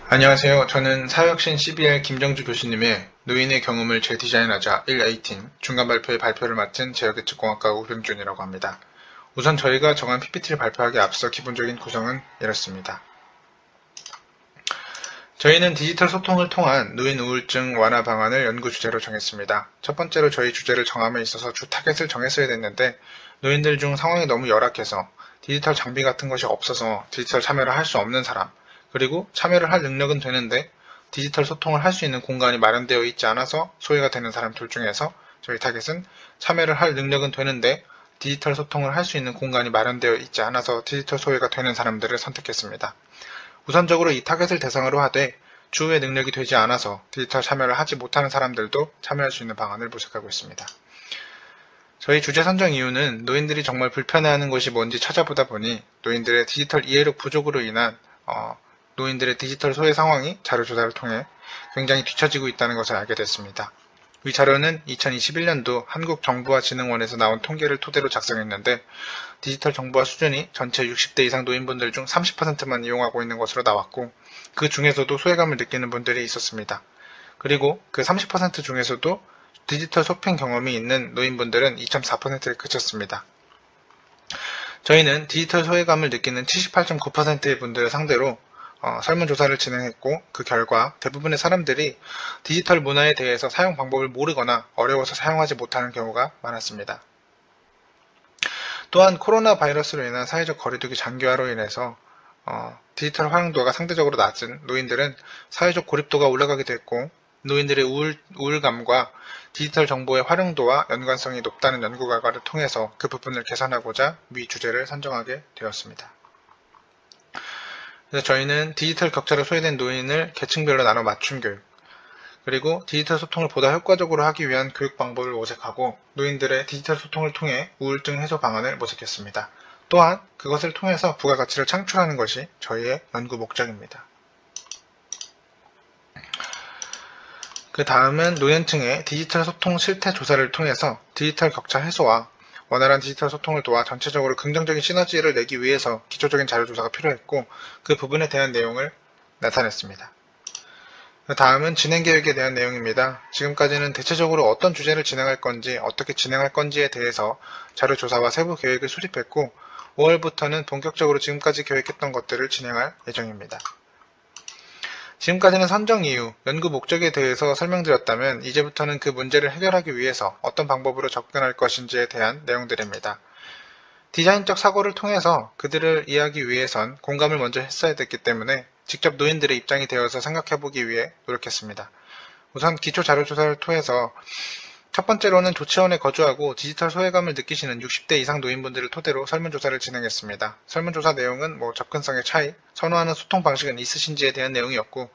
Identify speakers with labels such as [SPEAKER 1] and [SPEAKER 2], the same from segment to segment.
[SPEAKER 1] 안녕하세요. 저는 사회혁신 CBL 김정주 교수님의 노인의 경험을 재디자인하자 1A팀 중간 발표의 발표를 맡은 제어계측공학과 우병준이라고 합니다. 우선 저희가 정한 PPT를 발표하기 앞서 기본적인 구성은 이렇습니다. 저희는 디지털 소통을 통한 노인 우울증 완화 방안을 연구 주제로 정했습니다. 첫 번째로 저희 주제를 정함에 있어서 주 타겟을 정했어야 됐는데 노인들 중 상황이 너무 열악해서 디지털 장비 같은 것이 없어서 디지털 참여를 할 수 없는 사람, 그리고 참여를 할 능력은 되는데 디지털 소통을 할 수 있는 공간이 마련되어 있지 않아서 소외가 되는 사람 둘 중에서 저희 타겟은 참여를 할 능력은 되는데 디지털 소통을 할 수 있는 공간이 마련되어 있지 않아서 디지털 소외가 되는 사람들을 선택했습니다. 우선적으로 이 타겟을 대상으로 하되 주의 능력이 되지 않아서 디지털 참여를 하지 못하는 사람들도 참여할 수 있는 방안을 모색하고 있습니다. 저희 주제 선정 이유는 노인들이 정말 불편해하는 것이 뭔지 찾아보다 보니 노인들의 디지털 이해력 부족으로 인한 노인들의 디지털 소외 상황이 자료조사를 통해 굉장히 뒤처지고 있다는 것을 알게 됐습니다. 이 자료는 2021년도 한국정보화진흥원에서 나온 통계를 토대로 작성했는데 디지털 정보화 수준이 전체 60대 이상 노인분들 중 30%만 이용하고 있는 것으로 나왔고 그 중에서도 소외감을 느끼는 분들이 있었습니다. 그리고 그 30% 중에서도 디지털 쇼핑 경험이 있는 노인분들은 2.4%에 그쳤습니다. 저희는 디지털 소외감을 느끼는 78.9%의 분들을 상대로 설문조사를 진행했고 그 결과 대부분의 사람들이 디지털 문화에 대해서 사용 방법을 모르거나 어려워서 사용하지 못하는 경우가 많았습니다. 또한 코로나 바이러스로 인한 사회적 거리두기 장기화로 인해서 디지털 활용도가 상대적으로 낮은 노인들은 사회적 고립도가 올라가게 됐고 노인들의 우울감과 디지털 정보의 활용도와 연관성이 높다는 연구 결과를 통해서 그 부분을 개선하고자 위 주제를 선정하게 되었습니다. 그래서 저희는 디지털 격차로 소외된 노인을 계층별로 나눠 맞춤 교육, 그리고 디지털 소통을 보다 효과적으로 하기 위한 교육 방법을 모색하고 노인들의 디지털 소통을 통해 우울증 해소 방안을 모색했습니다. 또한 그것을 통해서 부가가치를 창출하는 것이 저희의 연구 목적입니다. 그 다음은 노년층의 디지털 소통 실태 조사를 통해서 디지털 격차 해소와 원활한 디지털 소통을 도와 전체적으로 긍정적인 시너지를 내기 위해서 기초적인 자료조사가 필요했고 그 부분에 대한 내용을 나타냈습니다. 그 다음은 진행계획에 대한 내용입니다. 지금까지는 대체적으로 어떤 주제를 진행할 건지 어떻게 진행할 건지에 대해서 자료조사와 세부 계획을 수립했고 5월부터는 본격적으로 지금까지 계획했던 것들을 진행할 예정입니다. 지금까지는 선정 이유, 연구 목적에 대해서 설명드렸다면 이제부터는 그 문제를 해결하기 위해서 어떤 방법으로 접근할 것인지에 대한 내용들입니다. 디자인적 사고를 통해서 그들을 이해하기 위해선 공감을 먼저 했어야 됐기 때문에 직접 노인들의 입장이 되어서 생각해보기 위해 노력했습니다. 우선 기초 자료조사를 통해서 첫 번째로는 조치원에 거주하고 디지털 소외감을 느끼시는 60대 이상 노인분들을 토대로 설문조사를 진행했습니다. 설문조사 내용은 접근성의 차이, 선호하는 소통 방식은 있으신지에 대한 내용이었고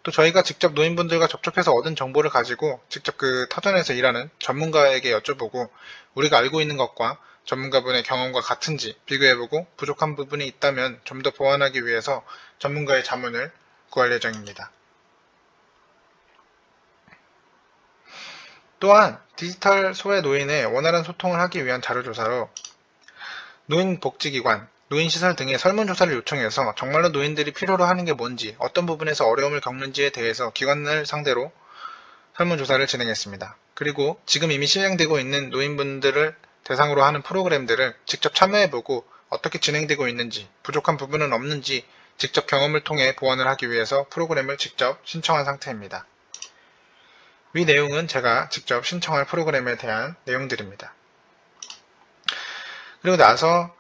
[SPEAKER 1] 또 저희가 직접 노인분들과 접촉해서 얻은 정보를 가지고 직접 그 터전에서 일하는 전문가에게 여쭤보고 우리가 알고 있는 것과 전문가분의 경험과 같은지 비교해보고 부족한 부분이 있다면 좀 더 보완하기 위해서 전문가의 자문을 구할 예정입니다. 또한 디지털 소외 노인의 원활한 소통을 하기 위한 자료조사로 노인복지기관, 노인시설 등의 설문조사를 요청해서 정말로 노인들이 필요로 하는 게 뭔지, 어떤 부분에서 어려움을 겪는지에 대해서 기관을 상대로 설문조사를 진행했습니다. 그리고 지금 이미 진행되고 있는 노인분들을 대상으로 하는 프로그램들을 직접 참여해보고 어떻게 진행되고 있는지, 부족한 부분은 없는지 직접 경험을 통해 보완을 하기 위해서 프로그램을 직접 신청한 상태입니다. 위 내용은 제가 직접 신청할 프로그램에 대한 내용들입니다. 그리고 나서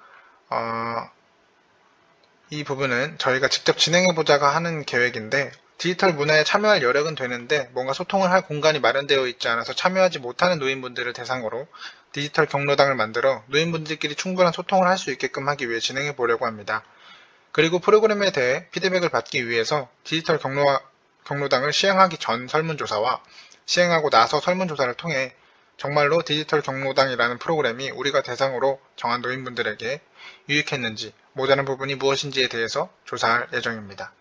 [SPEAKER 1] 이 부분은 저희가 직접 진행해보자가 하는 계획인데 디지털 문화에 참여할 여력은 되는데 뭔가 소통을 할 공간이 마련되어 있지 않아서 참여하지 못하는 노인분들을 대상으로 디지털 경로당을 만들어 노인분들끼리 충분한 소통을 할 수 있게끔 하기 위해 진행해 보려고 합니다. 그리고 프로그램에 대해 피드백을 받기 위해서 디지털 경로당을 시행하기 전 설문조사와 시행하고 나서 설문조사를 통해 정말로 디지털 경로당이라는 프로그램이 우리가 대상으로 정한 노인분들에게 유익했는지 모자란 부분이 무엇인지에 대해서 조사할 예정입니다.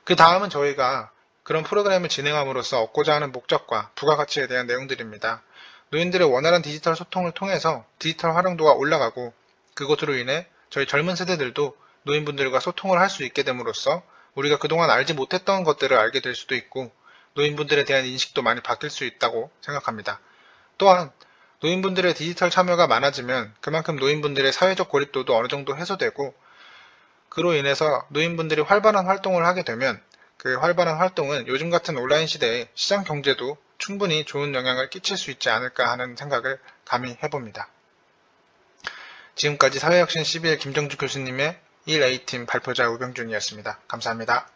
[SPEAKER 1] 그 다음은 저희가 그런 프로그램을 진행함으로써 얻고자 하는 목적과 부가가치에 대한 내용들입니다. 노인들의 원활한 디지털 소통을 통해서 디지털 활용도가 올라가고 그것으로 인해 저희 젊은 세대들도 노인분들과 소통을 할 수 있게 됨으로써 우리가 그동안 알지 못했던 것들을 알게 될 수도 있고 노인분들에 대한 인식도 많이 바뀔 수 있다고 생각합니다. 또한 노인분들의 디지털 참여가 많아지면 그만큼 노인분들의 사회적 고립도도 어느 정도 해소되고 그로 인해서 노인분들이 활발한 활동을 하게 되면 그 활발한 활동은 요즘 같은 온라인 시대에 시장 경제도 충분히 좋은 영향을 끼칠 수 있지 않을까 하는 생각을 감히 해봅니다. 지금까지 사회혁신 12일 김정주 교수님의 1A팀 발표자 우병준이었습니다. 감사합니다.